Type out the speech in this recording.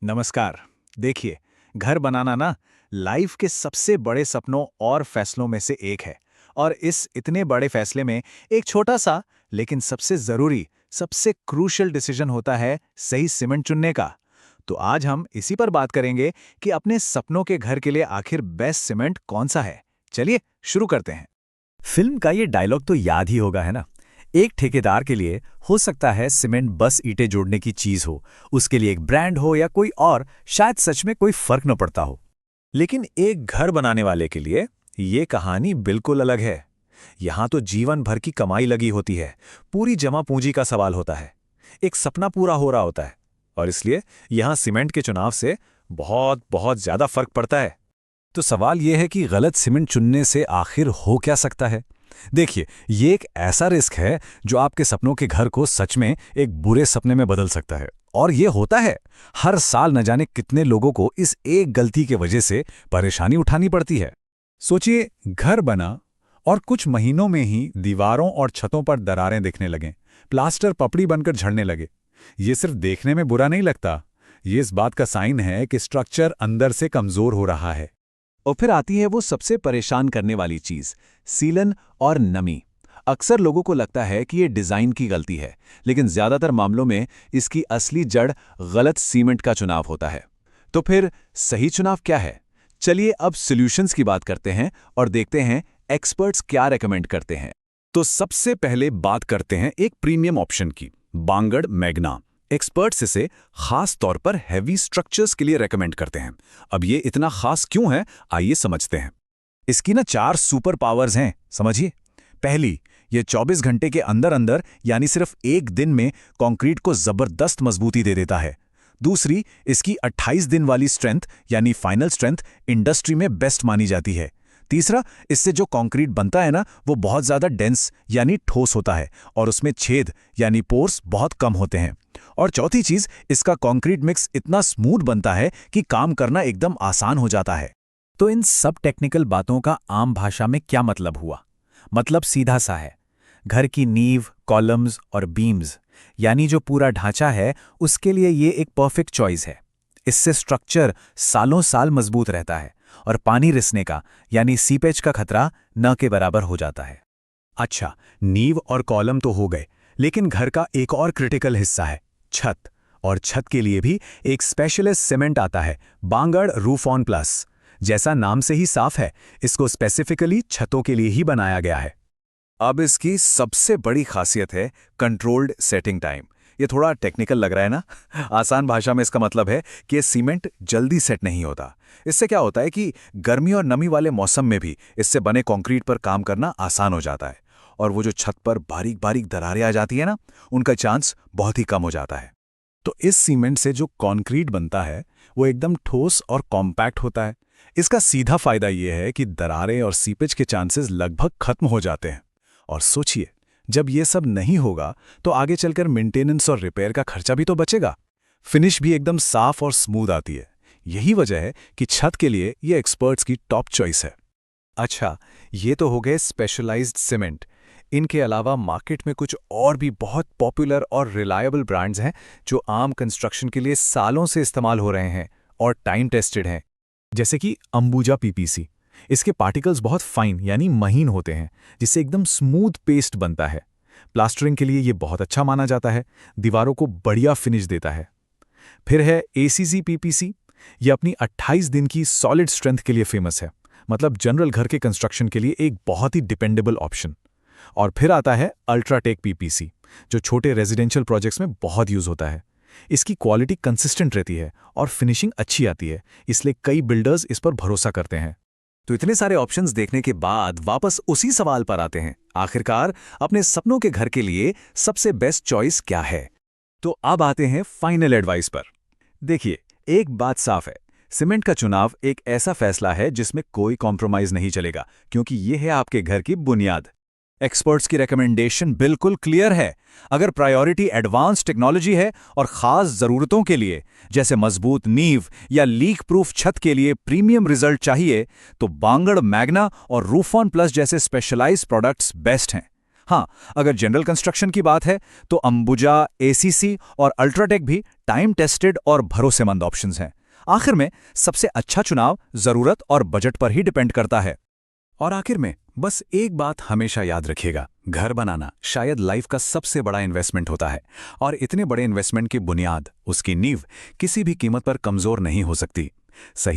नमस्कार। देखिए, घर बनाना ना लाइफ के सबसे बड़े सपनों और फैसलों में से एक है। और इस इतने बड़े फैसले में एक छोटा सा लेकिन सबसे जरूरी, सबसे क्रूशियल डिसीजन होता है सही सीमेंट चुनने का। तो आज हम इसी पर बात करेंगे कि अपने सपनों के घर के लिए आखिर बेस्ट सीमेंट कौन सा है। चलिए शुरू करते हैं। फिल्म का ये डायलॉग तो याद ही होगा, है ना? एक ठेकेदार के लिए हो सकता है सीमेंट बस ईंटें जोड़ने की चीज हो, उसके लिए एक ब्रांड हो या कोई और, शायद सच में कोई फर्क न पड़ता हो। लेकिन एक घर बनाने वाले के लिए ये कहानी बिल्कुल अलग है। यहाँ तो जीवन भर की कमाई लगी होती है, पूरी जमा पूंजी का सवाल होता है, एक सपना पूरा हो रहा होता है। और इसलिए यहाँ सीमेंट के चुनाव से बहुत बहुत ज्यादा फर्क पड़ता है। तो सवाल ये है कि गलत सीमेंट चुनने से आखिर हो क्या सकता है? देखिए, ये एक ऐसा रिस्क है जो आपके सपनों के घर को सच में एक बुरे सपने में बदल सकता है। और ये होता है। हर साल न जाने कितने लोगों को इस एक गलती के वजह से परेशानी उठानी पड़ती है। सोचिए, घर बना और कुछ महीनों में ही दीवारों और छतों पर दरारें दिखने लगें, प्लास्टर पपड़ी बनकर झड़ने लगे। ये सिर्फ देखने में बुरा नहीं लगता, ये इस बात का साइन है कि स्ट्रक्चर अंदर से कमजोर हो रहा है। और फिर आती है वो सबसे परेशान करने वाली चीज, सीलन और नमी। अक्सर लोगों को लगता है कि ये डिजाइन की गलती है, लेकिन ज्यादातर मामलों में इसकी असली जड़ गलत सीमेंट का चुनाव होता है। तो फिर सही चुनाव क्या है? चलिए अब सॉल्यूशंस की बात करते हैं और देखते हैं एक्सपर्ट्स क्या रेकमेंड करते हैं। तो सबसे पहले बात करते हैं एक प्रीमियम ऑप्शन की, बांगड़ मैग्ना। एक्सपर्ट्स इसे खास तौर पर हैवी स्ट्रक्चर्स के लिए रेकमेंड करते हैं। अब ये इतना खास क्यों है, आइए समझते हैं। इसकी ना 4 सुपर पावर्स हैं, समझिए। पहली, ये 24 घंटे के अंदर अंदर यानी सिर्फ एक दिन में कंक्रीट को जबरदस्त मजबूती दे देता है। दूसरी, इसकी 28 दिन वाली स्ट्रेंथ यानी फाइनल स्ट्रेंथ इंडस्ट्री में बेस्ट मानी जाती है। तीसरा, इससे जो कंक्रीट बनता है ना, वो बहुत ज्यादा डेंस यानी ठोस होता है और उसमें छेद यानी पोर्स बहुत कम होते हैं। और चौथी चीज, इसका कंक्रीट मिक्स इतना स्मूथ बनता है कि काम करना एकदम आसान हो जाता है। तो इन सब टेक्निकल बातों का आम भाषा में क्या मतलब हुआ? मतलब सीधा सा है। घर की नींव, कॉलम्स और बीम्स यानी जो पूरा ढांचा है, उसके लिए ये एक परफेक्ट चॉइस है। इससे स्ट्रक्चर सालों साल मजबूत रहता है और पानी रिसने का यानी सीपेज का खतरा न के बराबर हो जाता है। अच्छा, नींव और कॉलम तो हो गए, लेकिन घर का एक और क्रिटिकल हिस्सा है, छत। और छत के लिए भी एक स्पेशलिस्ट सीमेंट आता है, बांगड़ रूफ ऑन प्लस। जैसा नाम से ही साफ है, इसको स्पेसिफिकली छतों के लिए ही बनाया गया है। अब इसकी सबसे बड़ी खासियत है कंट्रोल्ड सेटिंग टाइम। ये थोड़ा टेक्निकल लग रहा है ना? आसान भाषा में इसका मतलब है कि ये सीमेंट जल्दी सेट नहीं होता। इससे क्या होता है कि गर्मी और नमी वाले मौसम में भी इससे बने कंक्रीट पर काम करना आसान हो जाता है। और वो जो छत पर बारीक बारीक दरारें आ जाती है ना, उनका चांस बहुत ही कम हो जाता है। तो इस सीमेंट से जो कंक्रीट बनता है वो एकदम ठोस और कॉम्पैक्ट होता है। इसका सीधा फायदा ये है कि दरारें और सीपेज के चांसेस लगभग खत्म हो जाते हैं। और सोचिए, जब ये सब नहीं होगा तो आगे चलकर मेंटेनेंस और रिपेयर का खर्चा भी तो बचेगा। फिनिश भी एकदम साफ और स्मूथ आती है। यही वजह है कि छत के लिए ये एक्सपर्ट्स की टॉप चॉइस है। अच्छा, ये तो हो गए स्पेशलाइज्ड सीमेंट। इनके अलावा मार्केट में कुछ और भी बहुत पॉपुलर और रिलायबल ब्रांड्स हैं जो आम कंस्ट्रक्शन के लिए सालों से इस्तेमाल हो रहे हैं और टाइम टेस्टेड हैं। जैसे कि अंबुजा पीपीसी। इसके पार्टिकल्स बहुत फाइन यानी महीन होते हैं, जिससे एकदम स्मूथ पेस्ट बनता है। प्लास्टरिंग के लिए ये बहुत अच्छा माना जाता है, दीवारों को बढ़िया फिनिश देता है। फिर है एसीसी पीपीसी। ये अपनी 28 दिन की सॉलिड स्ट्रेंथ के लिए फेमस है, मतलब जनरल घर के कंस्ट्रक्शन के लिए एक बहुत ही डिपेंडेबल ऑप्शन। और फिर आता है अल्ट्राटेक पीपीसी, जो छोटे रेजिडेंशियल प्रोजेक्ट्स में बहुत यूज होता है। इसकी क्वालिटी कंसिस्टेंट रहती है और फिनिशिंग अच्छी आती है, इसलिए कई बिल्डर्स इस पर भरोसा करते हैं। तो इतने सारे ऑप्शंस देखने के बाद वापस उसी सवाल पर आते हैं, आखिरकार अपने सपनों के घर के लिए सबसे बेस्ट चॉइस क्या है? तो अब आते हैं फाइनल एडवाइस पर। देखिए, एक बात साफ है, सीमेंट का चुनाव एक ऐसा फैसला है जिसमें कोई कॉम्प्रोमाइज नहीं चलेगा, क्योंकि ये है आपके घर की बुनियाद। एक्सपर्ट्स की रिकमेंडेशन बिल्कुल क्लियर है। अगर प्रायोरिटी एडवांस टेक्नोलॉजी है और खास जरूरतों के लिए, जैसे मजबूत नींव या लीक प्रूफ छत के लिए प्रीमियम रिजल्ट चाहिए, तो बांगड़ मैग्ना और रूफ ऑन प्लस जैसे स्पेशलाइज्ड प्रोडक्ट्स बेस्ट हैं। हाँ, अगर जनरल कंस्ट्रक्शन की बात है तो अंबुजा, एसीसी और अल्ट्राटेक भी टाइम टेस्टेड और भरोसेमंद ऑप्शंस हैं। आखिर में सबसे अच्छा चुनाव जरूरत और बजट पर ही डिपेंड करता है। और आखिर में बस एक बात हमेशा याद रखिएगा, घर बनाना शायद लाइफ का सबसे बड़ा इन्वेस्टमेंट होता है, और इतने बड़े इन्वेस्टमेंट की बुनियाद, उसकी नींव किसी भी कीमत पर कमजोर नहीं हो सकती। सही